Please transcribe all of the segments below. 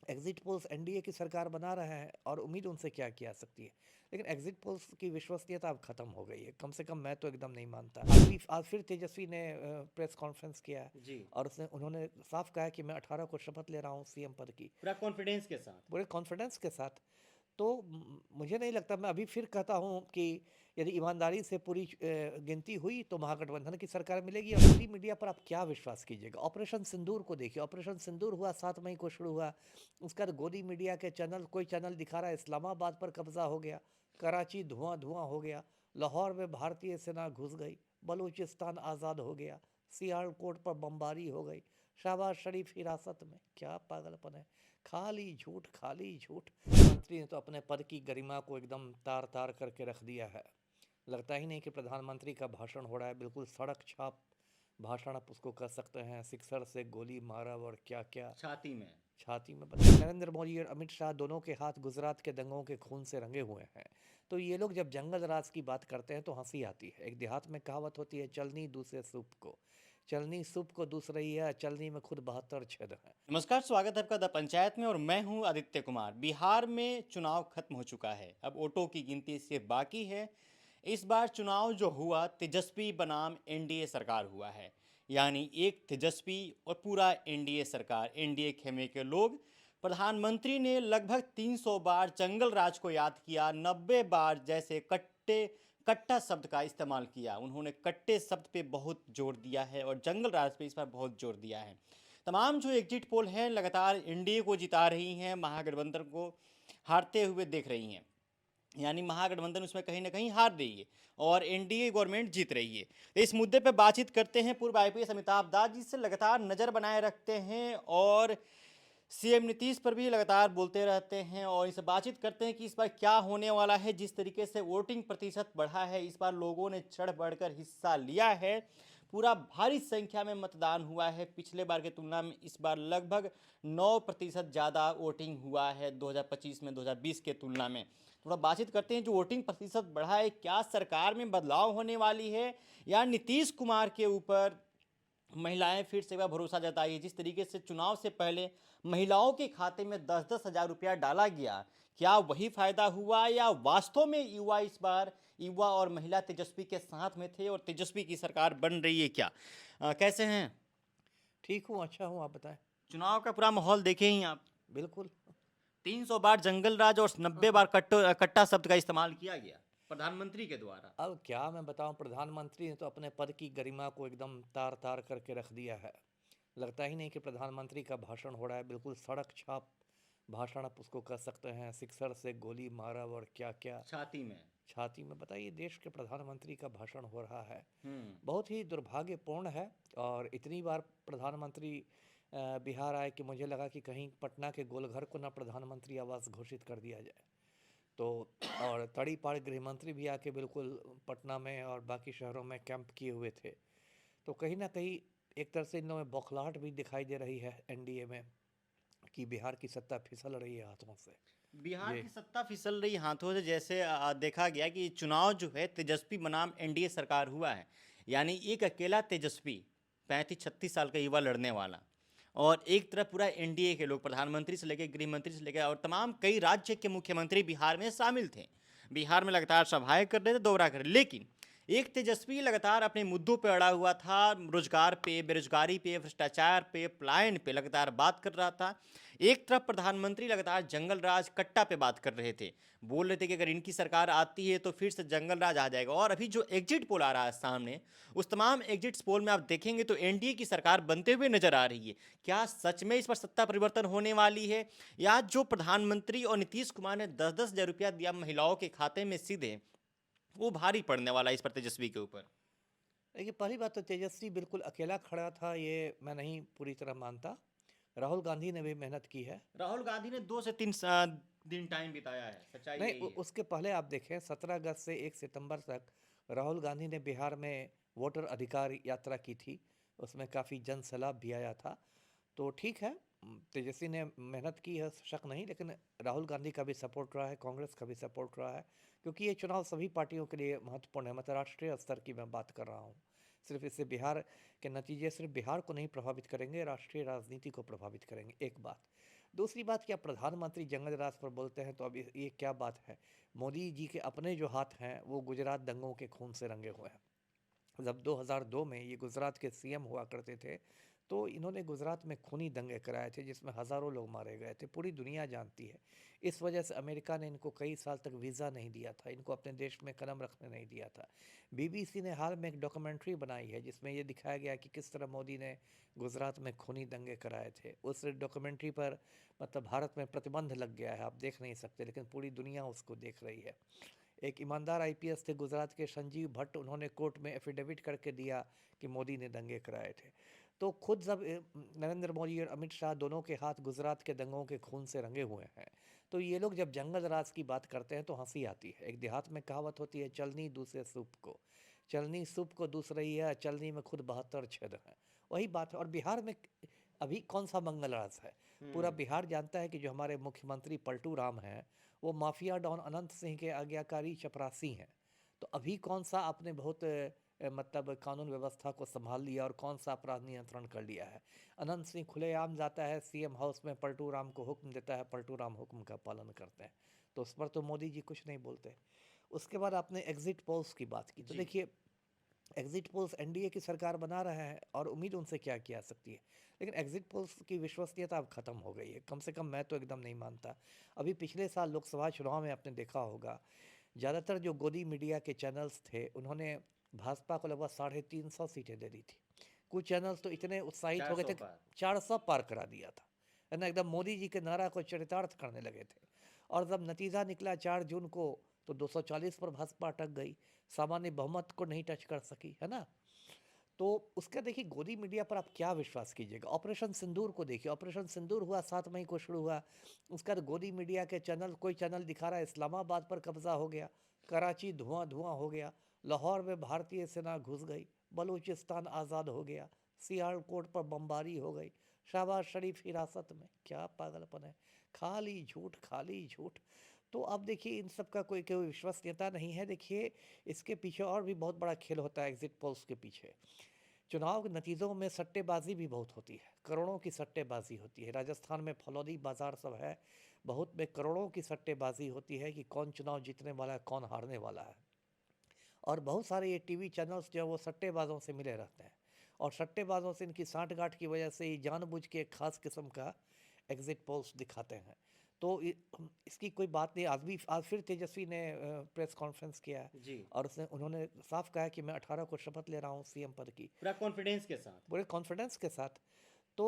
Exit polls NDA की सरकार बना रहे हैं और उम्मीद उनसे क्या की जा सकती है। लेकिन एग्जिट पोल्स की विश्वसनीयता अब खत्म हो गई है, कम से कम मैं तो एकदम नहीं मानता। आज फिर तेजस्वी ने प्रेस कॉन्फ्रेंस किया है जी। और उन्होंने साफ कहा है कि मैं 18 को शपथ ले रहा हूँ सीएम पद की, पूरा कॉन्फिडेंस के साथ। पूरे कॉन्फिडेंस के साथ। तो मुझे नहीं लगता, मैं अभी फिर कहता हूँ कि यदि ईमानदारी से पूरी गिनती हुई तो महागठबंधन की सरकार मिलेगी। और मोदी मीडिया पर आप क्या विश्वास कीजिएगा। ऑपरेशन सिंदूर को देखिए, ऑपरेशन सिंदूर हुआ 7 मई को शुरू हुआ, उसका बाद गोदी मीडिया के चैनल, कोई चैनल दिखा रहा है इस्लामाबाद पर कब्जा हो गया, कराची धुआं धुआं हो गया, लाहौर में भारतीय सेना घुस गई, बलूचिस्तान आज़ाद हो गया, सियालकोट पर बमबारी हो गई, शहबाज शरीफ हिरासत में। क्या पागलपन है, खाली झूठ खाली झूठ। मंत्री ने तो अपने पद की गरिमा को एकदम तार तार करके रख दिया है। लगता ही नहीं कि प्रधानमंत्री का भाषण हो रहा है, बिल्कुल सड़क छाप भाषण आप उसको कह सकते हैं। सिक्सर से गोली मारा और क्या क्या छाती में। छाती में बता। नरेंद्र मोदी और अमित शाह दोनों के हाथ गुजरात के दंगों के खून से रंगे हुए हैं। तो ये लोग जब जंगल राज की बात करते हैं तो हंसी आती है। एक देहात में कहावत होती है, चलनी दूसरे सूप को, चलनी सूप को दूस रही है, चलनी में खुद 72 छेद हैं। नमस्कार, स्वागत है आपका द पंचायत में और मैं हूं आदित्य कुमार। बिहार में चुनाव खत्म हो चुका है, अब वोटों की गिनती सिर्फ बाकी है। इस बार चुनाव जो हुआ, तेजस्वी बनाम एनडीए सरकार हुआ है। यानी एक तेजस्वी और पूरा एनडीए सरकार, एनडीए खेमे के लोग। प्रधानमंत्री ने लगभग 300 बार जंगल राज को याद किया, 90 बार जैसे कट्टा शब्द का इस्तेमाल किया। उन्होंने कट्टे शब्द पे बहुत जोर दिया है और जंगल राज पे इस बार बहुत जोर दिया है। तमाम जो एग्जिट पोल हैं लगातार एनडीए को जिता रही हैं, महागठबंधन को हारते हुए देख रही हैं। यानी महागठबंधन उसमें कहीं ना कहीं हार रही है और एनडीए गवर्नमेंट जीत रही है। तो इस मुद्दे पर बातचीत करते हैं पूर्व आईपीएस अमिताभ दास, जिससे लगातार नज़र बनाए रखते हैं और सीएम नीतीश पर भी लगातार बोलते रहते हैं। और इनसे बातचीत करते हैं कि इस बार क्या होने वाला है। जिस तरीके से वोटिंग प्रतिशत बढ़ा है, इस बार लोगों ने चढ़ बढ़कर हिस्सा लिया है, पूरा भारी संख्या में मतदान हुआ है। पिछले बार की तुलना में इस बार लगभग 9% ज़्यादा वोटिंग हुआ है 2025 में 2020 के तुलना में। थोड़ा बातचीत करते हैं, जो वोटिंग प्रतिशत बढ़ा है, क्या सरकार में बदलाव होने वाली है या नीतीश कुमार के ऊपर महिलाएं फिर से वह भरोसा जताई है। जिस तरीके से चुनाव से पहले महिलाओं के खाते में 10-10 हज़ार रुपया डाला गया, क्या वही फायदा हुआ या वास्तव में युवा इस बार युवा और महिला तेजस्वी के साथ में थे और तेजस्वी की सरकार बन रही है क्या? कैसे हैं? ठीक हूँ, अच्छा हूँ, आप बताएं। चुनाव का पूरा माहौल देखे ही आप। बिल्कुल। 300 बार जंगल राज और 90 बार कट्टा शब्द का इस्तेमाल किया गया प्रधानमंत्री के द्वारा। अब क्या मैं बताऊं, प्रधानमंत्री ने तो अपने पद की गरिमा को एकदम तार तार करके रख दिया है। लगता ही नहीं कि प्रधानमंत्री का भाषण हो रहा है, बिल्कुल सड़क छाप भाषण आप उसको कह सकते हैं। सिक्सर से गोली मारा और क्या क्या छाती में। छाती में। बताइए, देश के प्रधानमंत्री का भाषण हो रहा है। हम्म। बहुत ही दुर्भाग्यपूर्ण है। और इतनी बार प्रधानमंत्री बिहार आए कि मुझे लगा कि कहीं पटना के गोलघर को ना प्रधानमंत्री आवास घोषित कर दिया जाए। तो और तड़ीपार गृह मंत्री भी आके बिल्कुल पटना में और बाकी शहरों में कैंप किए हुए थे। तो कहीं ना कहीं एक तरह से इन लोगों में बौखलाहट भी दिखाई दे रही है एनडीए में, कि बिहार की सत्ता फिसल रही है हाथों से। बिहार ये की सत्ता फिसल रही हाथों से। जैसे देखा गया कि चुनाव जो है तेजस्वी बनाम एनडीए सरकार हुआ है। यानी एक अकेला तेजस्वी 35-36 साल का युवा लड़ने वाला, और एक तरफ पूरा एनडीए के लोग, प्रधानमंत्री से लेकर गृह मंत्री से लेकर और तमाम कई राज्य के मुख्यमंत्री बिहार में शामिल थे। बिहार में लगातार सभाएं कर रहे थे, दौरा कर रहे, लेकिन एक तेजस्वी लगातार अपने मुद्दों पर अड़ा हुआ था। रोजगार पे, बेरोजगारी पे, भ्रष्टाचार पे, पलायन पे लगातार बात कर रहा था। एक तरफ प्रधानमंत्री लगातार जंगल राज कट्टा पे बात कर रहे थे, बोल रहे थे कि अगर इनकी सरकार आती है तो फिर से जंगल राज आ जाएगा। और अभी जो एग्जिट पोल आ रहा है सामने, उस तमाम एग्जिट पोल में आप देखेंगे तो एनडीए की सरकार बनते हुए नजर आ रही है। क्या सच में इस पर सत्ता परिवर्तन होने वाली है, या जो प्रधानमंत्री और नीतीश कुमार ने 10-10 हज़ार रुपया दिया महिलाओं के खाते में सीधे, वो भारी पड़ने वाला है इस पर तेजस्वी के ऊपर? देखिए, पहली बात तो तेजस्वी बिल्कुल अकेला खड़ा था, ये मैं नहीं पूरी तरह मानता। राहुल गांधी ने भी मेहनत की है। राहुल गांधी ने 2 से 3 दिन टाइम बिताया है, सच्चाई नहीं, यही है। उसके पहले आप देखें, 17 अगस्त से 1 सितंबर तक राहुल गांधी ने बिहार में वोटर अधिकार यात्रा की थी। उसमें काफ़ी जन सैलाब भी आया था। तो ठीक है, तेजस्वी ने मेहनत की है, शक नहीं। लेकिन राहुल गांधी का भी सपोर्ट रहा है, कांग्रेस का भी सपोर्ट रहा है, क्योंकि ये चुनाव सभी पार्टियों के लिए महत्वपूर्ण है। मतलब राष्ट्रीय स्तर की मैं बात कर रहा हूँ। सिर्फ इससे बिहार के नतीजे सिर्फ बिहार को नहीं प्रभावित करेंगे, राष्ट्रीय राजनीति को प्रभावित करेंगे, एक बात। दूसरी बात, क्या प्रधानमंत्री जंगल राज पर बोलते हैं, तो अब ये क्या बात है? मोदी जी के अपने जो हाथ हैं वो गुजरात दंगों के खून से रंगे हुए हैं। जब 2002 में ये गुजरात के सीएम हुआ करते थे, तो इन्होंने गुजरात में खूनी दंगे कराए थे जिसमें हज़ारों लोग मारे गए थे, पूरी दुनिया जानती है। इस वजह से अमेरिका ने इनको कई साल तक वीज़ा नहीं दिया था, इनको अपने देश में कदम रखने नहीं दिया था। बीबीसी ने हाल में एक डॉक्यूमेंट्री बनाई है जिसमें ये दिखाया गया कि किस तरह मोदी ने गुजरात में खूनी दंगे कराए थे। उस डॉक्यूमेंट्री पर मतलब भारत में प्रतिबंध लग गया है, आप देख नहीं सकते, लेकिन पूरी दुनिया उसको देख रही है। एक ईमानदार आईपीएस थे गुजरात के, संजीव भट्ट, उन्होंने कोर्ट में एफिडेविट करके दिया कि मोदी ने दंगे कराए थे। तो खुद जब नरेंद्र मोदी और अमित शाह दोनों के हाथ गुजरात के दंगों के खून से रंगे हुए हैं, तो ये लोग जब जंगल राज की बात करते हैं तो हंसी आती है। एक देहात में कहावत होती है, चलनी दूसरे सूप को, चलनी सूप को दूस रही है, चलनी में खुद 72 छेद हैं। वही बात है। और बिहार में अभी कौन सा मंगल राज है? पूरा बिहार जानता है कि जो हमारे मुख्यमंत्री पलटू राम हैं वो माफिया डॉन अनंत सिंह के आज्ञाकारी चपरासी हैं। तो अभी कौन सा आपने बहुत मतलब कानून व्यवस्था को संभाल लिया और कौन सा अपराध नियंत्रण कर लिया है? अनंत सिंह खुलेआम जाता है सीएम हाउस में, पलटू राम को हुक्म देता है, पलटू राम हुक्म का पालन करते हैं। तो उस पर तो मोदी जी कुछ नहीं बोलते। उसके बाद आपने एग्जिट पोल्स की बात की, तो जी। देखिए एग्जिट पोल्स एनडीए की सरकार बना रहा है और उम्मीद उनसे क्या की जा सकती है। लेकिन एग्जिट पोल्स की विश्वसनीयता अब खत्म हो गई है, कम से कम मैं तो एकदम नहीं मानता। अभी पिछले साल लोकसभा चुनाव में आपने देखा होगा, ज़्यादातर जो गोदी मीडिया के चैनल्स थे उन्होंने भाजपा को लगभग 350 सीटें दे दी थी। कुछ चैनल्स तो इतने उत्साहित हो गए 400 थे कि पार। 400 पार करा दिया था, है ना, एकदम मोदी जी के नारा को चरितार्थ करने लगे थे। और जब नतीजा निकला 4 जून को, तो 240 पर भाजपा अटक गई, सामान्य बहुमत को नहीं टच कर सकी, है ना। तो उसका देखिए, गोदी मीडिया पर आप क्या विश्वास कीजिएगा? ऑपरेशन सिंदूर को देखिए, ऑपरेशन सिंदूर हुआ 7 मई को शुरू हुआ, उसका तो गोदी मीडिया के चैनल, कोई चैनल दिखा रहा है इस्लामाबाद पर कब्जा हो गया, कराची धुआं धुआं हो गया, लाहौर में भारतीय सेना घुस गई, बलूचिस्तान आज़ाद हो गया, सियालकोट पर बमबारी हो गई, शहबाज शरीफ हिरासत में। क्या पागलपन है, खाली झूठ खाली झूठ। तो अब देखिए इन सब का कोई कोई विश्वसनीयता नहीं है। देखिए इसके पीछे और भी बहुत बड़ा खेल होता है। एग्जिट पोल्स के पीछे चुनाव के नतीजों में सट्टेबाजी भी बहुत होती है, करोड़ों की सट्टेबाजी होती है। राजस्थान में फलौदी बाजार सब है, बहुत में करोड़ों की सट्टेबाजी होती है कि कौन चुनाव जीतने वाला है, कौन हारने वाला है। और बहुत सारे ये टीवी चैनल्स जो है वो सट्टेबाजों से मिले रहते हैं, और सट्टेबाजों से इनकी साठगांठ की वजह से ये जानबूझ के एक खास किस्म का एग्जिट पोल्स दिखाते हैं। तो इसकी कोई बात नहीं। आज फिर तेजस्वी ने प्रेस कॉन्फ्रेंस किया है, जी। और उसने उन्होंने साफ कहा है कि मैं 18 को शपथ ले रहा हूँ सीएम पद की, पूरा कॉन्फिडेंस के साथ। पूरे कॉन्फिडेंस के साथ। तो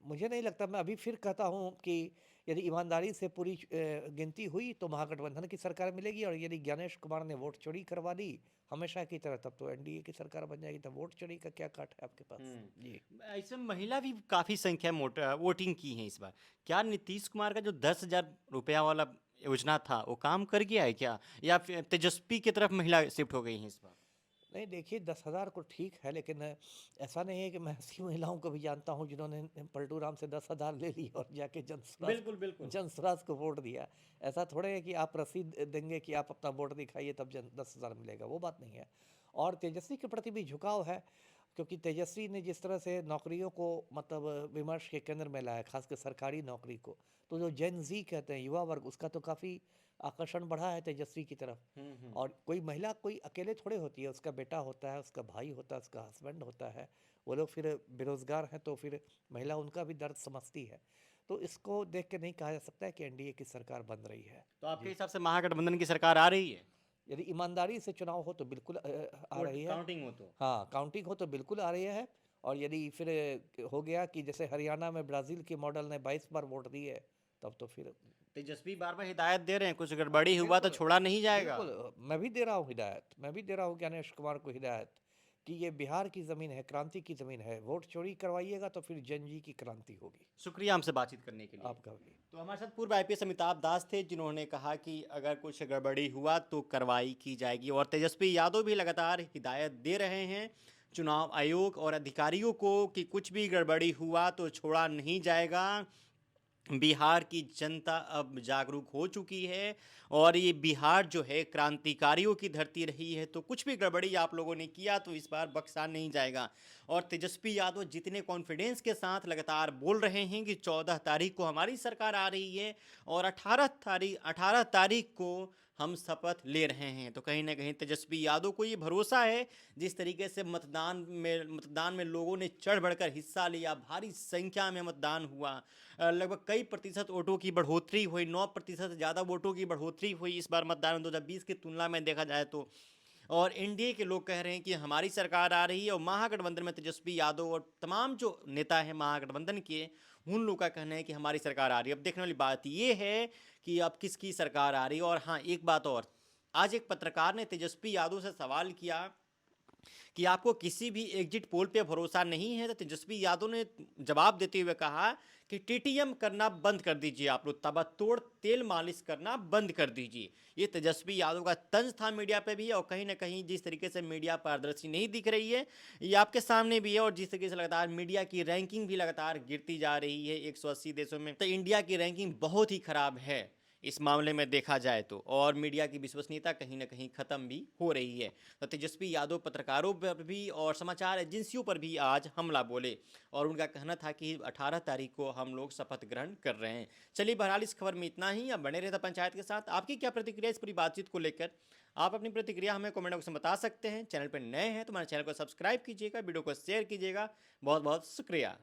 मुझे नहीं लगता, मैं अभी फिर कहता हूँ कि यदि ईमानदारी से पूरी गिनती हुई तो महागठबंधन की सरकार मिलेगी, और यदि ज्ञानेश कुमार ने वोट चोरी करवा दी हमेशा की तरह, तब तो एनडीए की सरकार बन जाएगी। तब वोट चोरी का क्या काट है आपके पास? जी। ऐसे महिला भी काफी संख्या वोटिंग की है इस बार। क्या नीतीश कुमार का जो 10,000 रुपया वाला योजना था वो काम कर गया है क्या, या फिर तेजस्वी की तरफ महिला शिफ्ट हो गई हैं इस बार? नहीं देखिए, 10,000 को ठीक है, लेकिन ऐसा नहीं है कि मैं ऐसी महिलाओं को भी जानता हूँ जिन्होंने पलटू राम से 10,000 ले ली और जाके बिल्कुल बिल्कुल। जनसुराज को वोट दिया। ऐसा थोड़े है कि आप रसीद देंगे कि आप अपना वोट दिखाइए तब 10,000 मिलेगा, वो बात नहीं है। और तेजस्वी के प्रति भी झुकाव है, क्योंकि तेजस्वी ने जिस तरह से नौकरियों को मतलब विमर्श के केंद्र में लाया, खासकर सरकारी नौकरी को, तो जो जेन जी कहते हैं युवा वर्ग, उसका तो काफ़ी आकर्षण बढ़ा है तेजस्वी की तरफ। और कोई महिला कोई अकेले थोड़े होती है, उसका बेटा होता है, उसका भाई होता है, उसका हस्बैंड होता है। वो लोग फिर बेरोजगार हैं, तो फिर महिला उनका भी दर्द समझती है। तो इसको देख के नहीं कहा जा सकता है कि एनडीए की सरकार बन रही है। तो आपके जी। हिसाब से महागठबंधन की सरकार आ रही है? यदि ईमानदारी से चुनाव हो तो बिल्कुल आ वोट रही है। काउंटिंग हो तो? हाँ, काउंटिंग हो तो बिल्कुल आ रही है। और यदि फिर हो गया कि जैसे हरियाणा में ब्राज़ील के मॉडल ने 22 बार वोट दिए, तब तो फिर तेजस्वी बार बार हिदायत दे रहे हैं, कुछ गड़बड़ी हुआ तो बिल्कुल, छोड़ा नहीं जाएगा। बिल्कुल, मैं भी दे रहा हूँ हिदायत, मैं भी दे रहा हूँ ज्ञानेश कुमार को हिदायत कि ये बिहार की ज़मीन है, क्रांति की ज़मीन है। वोट चोरी करवाइएगा तो फिर जन जी की क्रांति होगी। शुक्रिया हमसे बातचीत करने के लिए। आपका भी। तो हमारे साथ पूर्व आईपीएस अमिताभ दास थे, जिन्होंने कहा कि अगर कुछ गड़बड़ी हुआ तो कार्रवाई की जाएगी। और तेजस्वी यादव भी लगातार हिदायत दे रहे हैं चुनाव आयोग और अधिकारियों को कि कुछ भी गड़बड़ी हुआ तो छोड़ा नहीं जाएगा। बिहार की जनता अब जागरूक हो चुकी है और ये बिहार जो है क्रांतिकारियों की धरती रही है, तो कुछ भी गड़बड़ी आप लोगों ने किया तो इस बार बख्शा नहीं जाएगा। और तेजस्वी यादव जितने कॉन्फिडेंस के साथ लगातार बोल रहे हैं कि 14 तारीख को हमारी सरकार आ रही है और 18 तारीख को हम शपथ ले रहे हैं, तो कहीं ना कहीं तेजस्वी यादव को ये भरोसा है। जिस तरीके से मतदान में लोगों ने चढ़ बढ़कर हिस्सा लिया, भारी संख्या में मतदान हुआ, लगभग कई प्रतिशत वोटों की बढ़ोतरी हुई, 9% से ज़्यादा वोटों की बढ़ोतरी हुई इस बार मतदान में 2020 की तुलना में देखा जाए तो। और एनडीए के लोग कह रहे हैं कि हमारी सरकार आ रही है, और महागठबंधन में तेजस्वी यादव और तमाम जो नेता हैं महागठबंधन के, उन लोगों का कहना है कि हमारी सरकार आ रही है। अब देखने वाली बात ये है कि अब किसकी सरकार आ रही है। और हाँ, एक बात और, आज एक पत्रकार ने तेजस्वी यादव से सवाल किया कि आपको किसी भी एग्जिट पोल पे भरोसा नहीं है, तो तेजस्वी यादव ने जवाब देते हुए कहा कि टीटीएम करना बंद कर दीजिए, आप लोग ताबड़तोड़ तेल मालिश करना बंद कर दीजिए। ये तेजस्वी यादव का तंज था मीडिया पे भी, और कहीं ना कहीं जिस तरीके से मीडिया पारदर्शी नहीं दिख रही है, ये आपके सामने भी है। और जिस तरीके से लगातार मीडिया की रैंकिंग भी लगातार गिरती जा रही है 180 देशों में, तो इंडिया की रैंकिंग बहुत ही खराब है इस मामले में देखा जाए तो, और मीडिया की विश्वसनीयता कहीं ना कहीं खत्म भी हो रही है। तो तेजस्वी यादव पत्रकारों पर भी और समाचार एजेंसियों पर भी आज हमला बोले, और उनका कहना था कि 18 तारीख को हम लोग शपथ ग्रहण कर रहे हैं। चलिए, बहरहाल इस खबर में इतना ही। अब बने रहता पंचायत के साथ। आपकी क्या प्रतिक्रिया इस पूरी बातचीत को लेकर? आप अपनी प्रतिक्रिया हमें कमेंट बॉक्स में बता सकते हैं। चैनल पर नए हैं तो हमारे चैनल को सब्सक्राइब कीजिएगा, वीडियो को शेयर कीजिएगा। बहुत बहुत शुक्रिया।